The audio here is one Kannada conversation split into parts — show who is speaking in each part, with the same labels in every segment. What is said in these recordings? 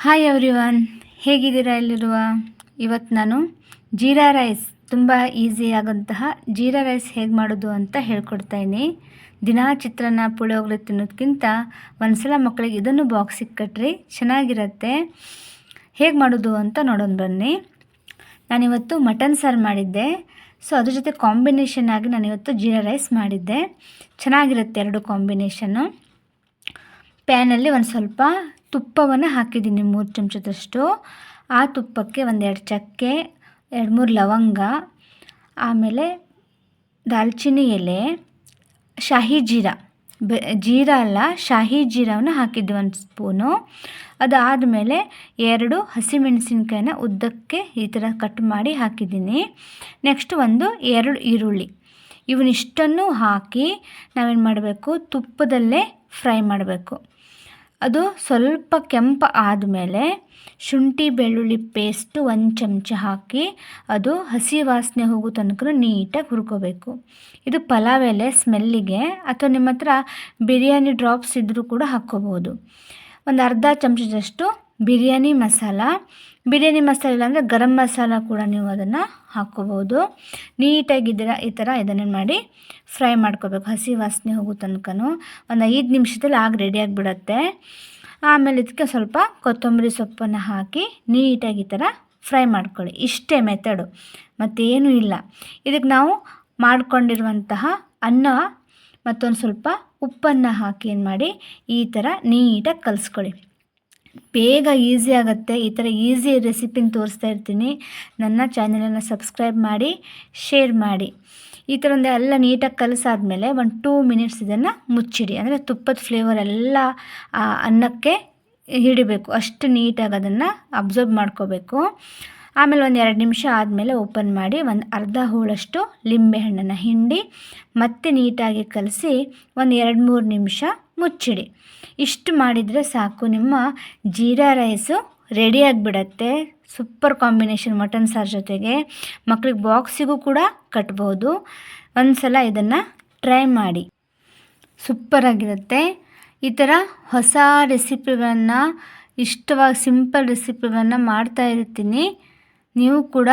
Speaker 1: ಹಾಯ್ ಎವ್ರಿವನ್, ಹೇಗಿದ್ದೀರಾ ಎಲ್ಲರೂ? ಇವತ್ತು ನಾನು ಜೀರಾ ರೈಸ್, ತುಂಬ ಈಸಿಯಾದಂತಹ ಜೀರಾ ರೈಸ್ ಹೇಗೆ ಮಾಡೋದು ಅಂತ ಹೇಳ್ಕೊಡ್ತಾಯಿದ್ದೀನಿ. ದಿನಾ ಚಿತ್ರಾನ್ನ ಪುಳಿಯೋಗರೆ ತಿನ್ನೋದಕ್ಕಿಂತ ಒಂದ್ಸಲ ಮಕ್ಕಳಿಗೆ ಇದನ್ನು ಬಾಕ್ಸಿಗೆ ಕಟ್ಟ್ರಿ, ಚೆನ್ನಾಗಿರುತ್ತೆ. ಹೇಗೆ ಮಾಡೋದು ಅಂತ ನೋಡೋಣ ಬನ್ನಿ. ನಾನಿವತ್ತು ಮಟನ್ ಸಾರು ಮಾಡಿದ್ದೆ, ಸೊ ಅದ್ರ ಜೊತೆ ಕಾಂಬಿನೇಷನ್ ಆಗಿ ನಾನಿವತ್ತು ಜೀರಾ ರೈಸ್ ಮಾಡಿದ್ದೆ. ಚೆನ್ನಾಗಿರುತ್ತೆ ಎರಡು ಕಾಂಬಿನೇಷನ್ನು. ಪ್ಯಾನಲ್ಲಿ ಒಂದು ಸ್ವಲ್ಪ ತುಪ್ಪವನ್ನು ಹಾಕಿದ್ದೀನಿ, 3 ಚಮಚದಷ್ಟು. ಆ ತುಪ್ಪಕ್ಕೆ 1-2 ಚಕ್ಕೆ, 2-3 ಲವಂಗ, ಆಮೇಲೆ ದಾಲ್ಚಿನ್ನಿ ಎಲೆ, ಶಾಹಿ ಜೀರಾ, ಜೀರಾ ಅಲ್ಲ ಶಾಹಿ ಜೀರಾವನ್ನು ಹಾಕಿದ್ವಿ 1 ಸ್ಪೂನು. ಅದಾದಮೇಲೆ 2 ಹಸಿಮೆಣಸಿನ್ಕಾಯಿನ ಉದ್ದಕ್ಕೆ ಈ ಥರ ಕಟ್ ಮಾಡಿ ಹಾಕಿದ್ದೀನಿ. ನೆಕ್ಸ್ಟ್ 2 ಈರುಳ್ಳಿ, ಇವನ್ನಿಷ್ಟನ್ನು ಹಾಕಿ ನಾವೇನು ಮಾಡಬೇಕು, ತುಪ್ಪದಲ್ಲೇ ಫ್ರೈ ಮಾಡಬೇಕು. ಅದು ಸ್ವಲ್ಪ ಕೆಂಪು ಆದಮೇಲೆ ಶುಂಠಿ ಬೆಳ್ಳುಳ್ಳಿ ಪೇಸ್ಟು 1 ಚಮಚ ಹಾಕಿ ಅದು ಹಸಿ ವಾಸನೆ ಹೋಗೋ ತನಕ ನೀಟಾಗಿ ಹುರ್ಕೋಬೇಕು. ಇದು ಪಲಾವ್ ಎಲೆ ಸ್ಮೆಲ್ಲಿಗೆ, ಅಥವಾ ನಿಮ್ಮ ಹತ್ರ ಬಿರಿಯಾನಿ ಡ್ರಾಪ್ಸ್ ಇದ್ದರೂ ಕೂಡ ಹಾಕ್ಕೋಬೋದು. ಒಂದು ಅರ್ಧ ಚಮಚದಷ್ಟು ಬಿರಿಯಾನಿ ಮಸಾಲ ಇಲ್ಲ ಅಂದರೆ ಗರಂ ಮಸಾಲ ಕೂಡ ನೀವು ಅದನ್ನು ಹಾಕ್ಕೋಬೋದು. ನೀಟಾಗಿದ್ದೀರ ಈ ಥರ ಇದನ್ನೇನು ಮಾಡಿ ಫ್ರೈ ಮಾಡ್ಕೋಬೇಕು, ಹಸಿ ವಾಸನೆ ಹೋಗೋ ತನಕನೂ. ಒಂದು 5 ನಿಮಿಷದಲ್ಲಿ ರೆಡಿಯಾಗಿಬಿಡತ್ತೆ. ಆಮೇಲೆ ಇದಕ್ಕೆ ಸ್ವಲ್ಪ ಕೊತ್ತಂಬರಿ ಸೊಪ್ಪನ್ನು ಹಾಕಿ ನೀಟಾಗಿ ಈ ಥರ ಫ್ರೈ ಮಾಡ್ಕೊಳ್ಳಿ. ಇಷ್ಟೇ ಮೆಥಡು, ಮತ್ತೇನೂ ಇಲ್ಲ. ಇದಕ್ಕೆ ನಾವು ಮಾಡ್ಕೊಂಡಿರುವಂತಹ ಅನ್ನ ಮತ್ತೊಂದು ಸ್ವಲ್ಪ ಉಪ್ಪನ್ನು ಹಾಕಿ ಏನು ಮಾಡಿ ಈ ಥರ ನೀಟಾಗಿ ಕಲಿಸ್ಕೊಳ್ಳಿ. ಬೇಗ ಈಸಿ ಆಗುತ್ತೆ. ಈ ಥರ ಈಸಿ ರೆಸಿಪಿನ ತೋರಿಸ್ತಾ ಇರ್ತೀನಿ. ನನ್ನ ಚಾನಲನ್ನು ಸಬ್ಸ್ಕ್ರೈಬ್ ಮಾಡಿ, ಶೇರ್ ಮಾಡಿ. ಈ ಥರ ಎಲ್ಲ ನೀಟಾಗಿ ಕಲಸಾದ್ಮೇಲೆ 2 ಮಿನಿಟ್ಸ್ ಇದನ್ನು ಮುಚ್ಚಿಡಿ, ಅಂದರೆ ತುಪ್ಪದ ಫ್ಲೇವರ್ ಎಲ್ಲ ಅನ್ನಕ್ಕೆ ಹಿಡಿಬೇಕು. ಅಷ್ಟು ನೀಟಾಗಿ ಅದನ್ನು ಅಬ್ಸರ್ವ್ ಮಾಡ್ಕೋಬೇಕು. ಆಮೇಲೆ 2 ನಿಮಿಷ ಆದಮೇಲೆ ಓಪನ್ ಮಾಡಿ ಅರ್ಧ ಹೋಳಷ್ಟು ಲಿಂಬೆಹಣ್ಣನ್ನು ಹಿಂಡಿ ಮತ್ತೆ ನೀಟಾಗಿ ಕಲಸಿ 2-3 ನಿಮಿಷ ಮುಚ್ಚಿಡಿ. ಇಷ್ಟು ಮಾಡಿದರೆ ಸಾಕು, ನಿಮ್ಮ ಜೀರಾ ರೈಸು ರೆಡಿಯಾಗಿಬಿಡತ್ತೆ. ಸೂಪರ್ ಕಾಂಬಿನೇಷನ್ ಮಟನ್ ಸಾರು ಜೊತೆಗೆ. ಮಕ್ಕಳಿಗೆ ಬಾಕ್ಸಿಗೂ ಕೂಡ ಕಟ್ಬೋದು. ಒಂದು ಸಲ ಇದನ್ನು ಟ್ರೈ ಮಾಡಿ, ಸೂಪರಾಗಿರುತ್ತೆ. ಈ ಥರ ಹೊಸ ರೆಸಿಪಿಗಳನ್ನು, ಇಷ್ಟವಾಗಿ ಸಿಂಪಲ್ ರೆಸಿಪಿಗಳನ್ನು ಮಾಡ್ತಾ ಇರ್ತೀನಿ. ನೀವು ಕೂಡ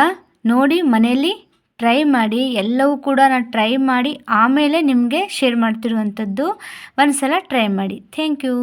Speaker 1: ನೋಡಿ ಮನೆಯಲ್ಲಿ ಟ್ರೈ ಮಾಡಿ. ಎಲ್ಲವೂ ಕೂಡ ನಾನು ಟ್ರೈ ಮಾಡಿ ಆಮೇಲೆ ನಿಮಗೆ ಶೇರ್ ಮಾಡ್ತಿರುವಂಥದ್ದು. ಒಂದು ಸಲ ಟ್ರೈ ಮಾಡಿ. Thank you.